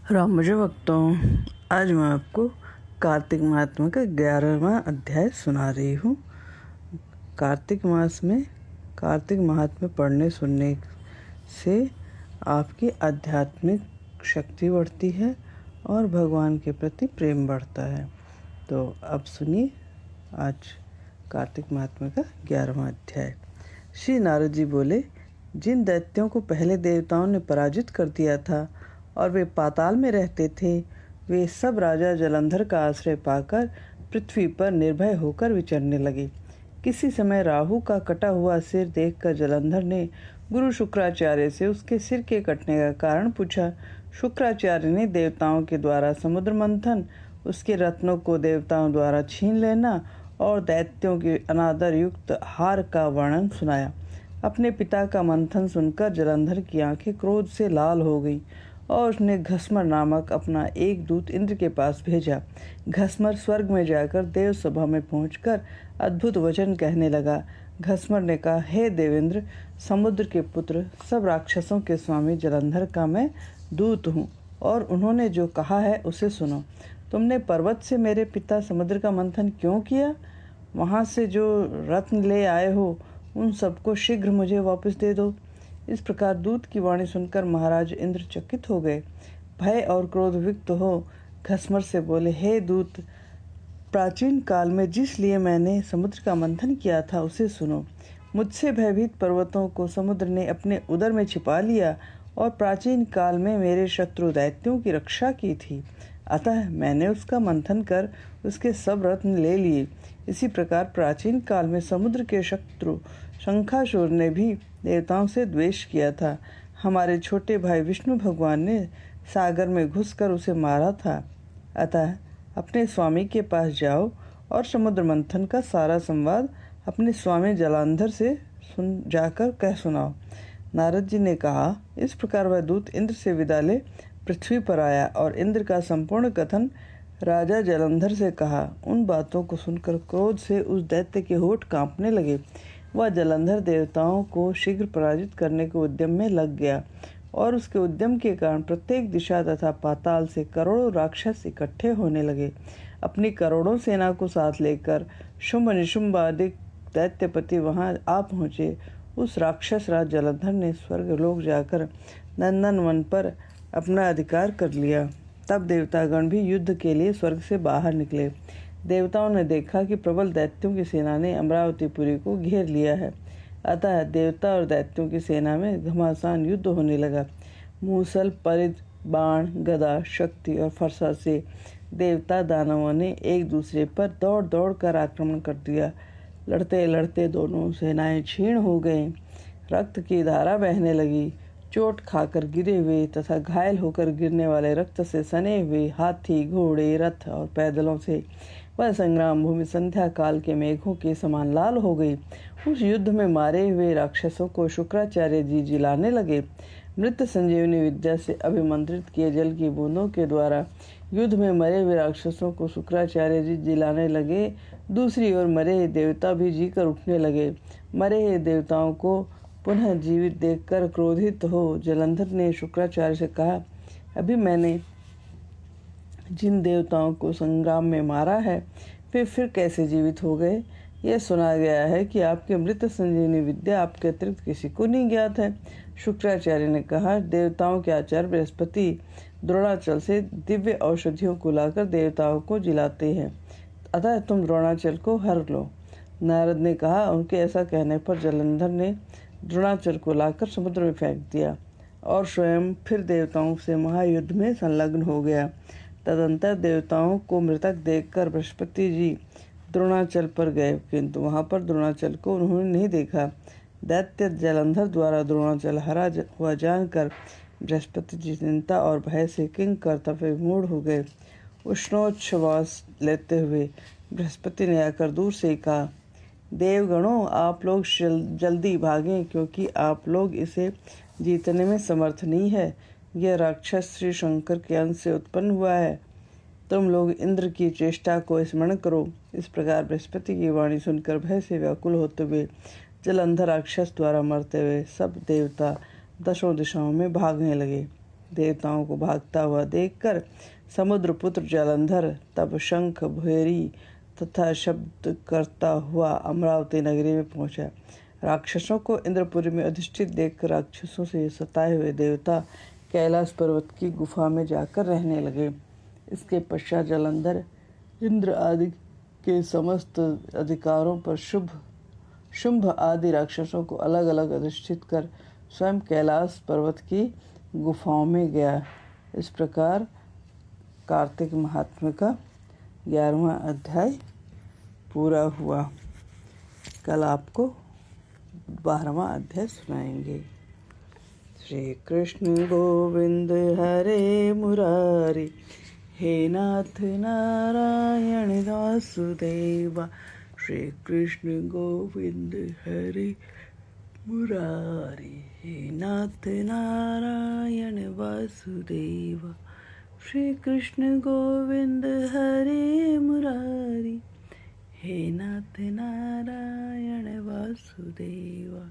राम मुझे भक्तों, आज मैं आपको कार्तिक महात्म्य का 11वां अध्याय सुना रही हूँ। कार्तिक मास में कार्तिक महात्म्य पढ़ने सुनने से आपकी आध्यात्मिक शक्ति बढ़ती है और भगवान के प्रति प्रेम बढ़ता है। तो अब सुनिए आज कार्तिक महात्म्य का 11वां अध्याय। श्री नारद जी बोले, जिन दैत्यों को पहले देवताओं ने पराजित कर दिया था और वे पाताल में रहते थे, वे सब राजा जलंधर का आश्रय पाकर पृथ्वी पर निर्भय होकर विचरने लगे। किसी समय राहु का कटा हुआ सिर देखकर जलंधर ने गुरु शुक्राचार्य से उसके सिर के कटने का कारण पूछा। शुक्राचार्य ने देवताओं के द्वारा समुद्र मंथन, उसके रत्नों को देवताओं द्वारा छीन लेना और दैत्यों के अनादर युक्त हार का वर्णन सुनाया। अपने पिता का मंथन सुनकर जलंधर की आंखें क्रोध से लाल हो गईं और उसने घसमर नामक अपना एक दूत इंद्र के पास भेजा। घसमर स्वर्ग में जाकर देव सभा में पहुंचकर अद्भुत वचन कहने लगा। घसमर ने कहा, हे देवेंद्र, समुद्र के पुत्र, सब राक्षसों के स्वामी जलंधर का मैं दूत हूँ और उन्होंने जो कहा है उसे सुनो। तुमने पर्वत से मेरे पिता समुद्र का मंथन क्यों किया? वहाँ से जो रत्न ले आए हो उन सबको शीघ्र मुझे वापस दे दो। इस प्रकार दूत की वाणी सुनकर महाराज इंद्र चकित हो गए। भय और क्रोध विक्त हो घसमर से बोले, हे दूत, प्राचीन काल में जिस लिए मैंने समुद्र का मंथन किया था उसे सुनो। मुझसे भयभीत पर्वतों को समुद्र ने अपने उदर में छिपा लिया और प्राचीन काल में मेरे शत्रु दैत्यों की रक्षा की थी। अतः मैंने उसका मंथन कर उसके सब रत्न ले लिए। इसी प्रकार प्राचीन काल में समुद्र के शत्रु शंखासुर ने भी देवताओं से द्वेष किया था। हमारे छोटे भाई विष्णु भगवान ने सागर में घुसकर उसे मारा था। अतः अपने स्वामी के पास जाओ और समुद्र मंथन का सारा संवाद अपने स्वामी जलंधर से जाकर कह सुनाओ। नारद जी ने कहा। इस प्रकार वह दूत इंद्र से विदा ले पृथ्वी पर आया और इंद्र का संपूर्ण कथन राजा जलंधर से कहा। उन बातों को सुनकर क्रोध से उस दैत्य के होठ कांपने लगे। वह जलंधर देवताओं को शीघ्र पराजित करने के उद्यम में लग गया और उसके उद्यम के कारण प्रत्येक दिशा तथा पाताल से करोड़ों राक्षस इकट्ठे होने लगे। अपनी करोड़ों सेना को साथ लेकर शुंभ निशुंभ आदि दैत्यपति वहां आ पहुंचे। उस राक्षस राज जलंधर ने स्वर्गलोक जाकर नंदन वन पर अपना अधिकार कर लिया। तब देवतागण भी युद्ध के लिए स्वर्ग से बाहर निकले। देवताओं ने देखा कि प्रबल दैत्यों की सेना ने अमरावतीपुरी को घेर लिया है। अतः देवता और दैत्यों की सेना में घमासान युद्ध होने लगा। मूसल, परिध, बाण, गदा, शक्ति और फरसा से देवता दानवों ने एक दूसरे पर दौड़ दौड़ कर आक्रमण कर दिया। लड़ते लड़ते दोनों सेनाएं क्षीण हो गईं। रक्त की धारा बहने लगी। चोट खाकर गिरे हुए तथा घायल होकर गिरने वाले रक्त से सने हुए हाथी, घोड़े, रथ और पैदलों से वह संग्राम भूमि संध्या काल के मेघों के समान लाल हो गई। उस युद्ध में मारे हुए राक्षसों को शुक्राचार्य जी जिलाने लगे। मृत संजीवनी विद्या से अभिमंत्रित किए जल की बूंदों के द्वारा युद्ध में मरे हुए राक्षसों को शुक्राचार्य जी जिलाने लगे। दूसरी ओर मरे हुए देवता भी जीकर उठने लगे। मरे हुए देवताओं को पुनः जीवित देखकर क्रोधित हो जलंधर ने शुक्राचार्य से कहा, अभी मैंने जिन देवताओं को संग्राम में मारा है वे फिर कैसे जीवित हो गए? यह सुना गया है कि आपके मृत संजीवनी विद्या आपके अतिरिक्त किसी को नहीं ज्ञात है। शुक्राचार्य ने कहा, देवताओं के आचार्य बृहस्पति द्रोणाचल से दिव्य औषधियों को लाकर देवताओं को जिलाते हैं, अतः तुम द्रोणाचल को हर लो। नारद ने कहा। उनके ऐसा कहने पर जलंधर ने द्रोणाचल को लाकर समुद्र में फेंक दिया और स्वयं फिर देवताओं से महायुद्ध में संलग्न हो गया। तदंतर देवताओं को मृतक देखकर बृहस्पति जी द्रोणाचल पर गए, किंतु वहां पर द्रोणाचल को उन्होंने नहीं देखा। दैत्य जलंधर द्वारा द्रोणाचल हरा हुआ जानकर बृहस्पति जी चिंता और भय से किंग कर्तव्य विमूढ़ हो गए। उष्णोच्छ्वास लेते हुए बृहस्पति ने आकर दूर से कहा, देवगणों, आप लोग जल्दी भागें, क्योंकि आप लोग इसे जीतने में समर्थ नहीं है। यह राक्षस श्री शंकर के अंश से उत्पन्न हुआ है। तुम लोग इंद्र की चेष्टा को स्मरण करो। इस प्रकार बृहस्पति की वाणी सुनकर भय से व्याकुल होते हुए जलंधर राक्षस द्वारा मरते हुए सब देवता दशों दिशाओं में भागने लगे। देवताओं को भागता हुआ देखकर समुद्रपुत्र जलंधर तब शंख भैरी तथा शब्द करता हुआ अमरावती नगरी में पहुंचा। राक्षसों को इंद्रपुरी में अधिष्ठित देखकर राक्षसों से सताए हुए देवता कैलाश पर्वत की गुफा में जाकर रहने लगे। इसके पश्चात जलंधर इंद्र आदि के समस्त अधिकारों पर शुंभ आदि राक्षसों को अलग अलग अधिष्ठित कर स्वयं कैलाश पर्वत की गुफाओं में गया। इस प्रकार कार्तिक महात्म्य का 11वां अध्याय पूरा हुआ। कल आपको 12वां अध्याय सुनाएंगे। श्री कृष्ण गोविंद हरे मुरारी, हे नाथ नारायण वासुदेवा। श्री कृष्ण गोविंद हरे मुरारी, हे नाथ नारायण वासुदेवा। श्री कृष्ण गोविंद हरे मुरारी, हे नाथ नारायण वासुदेवा।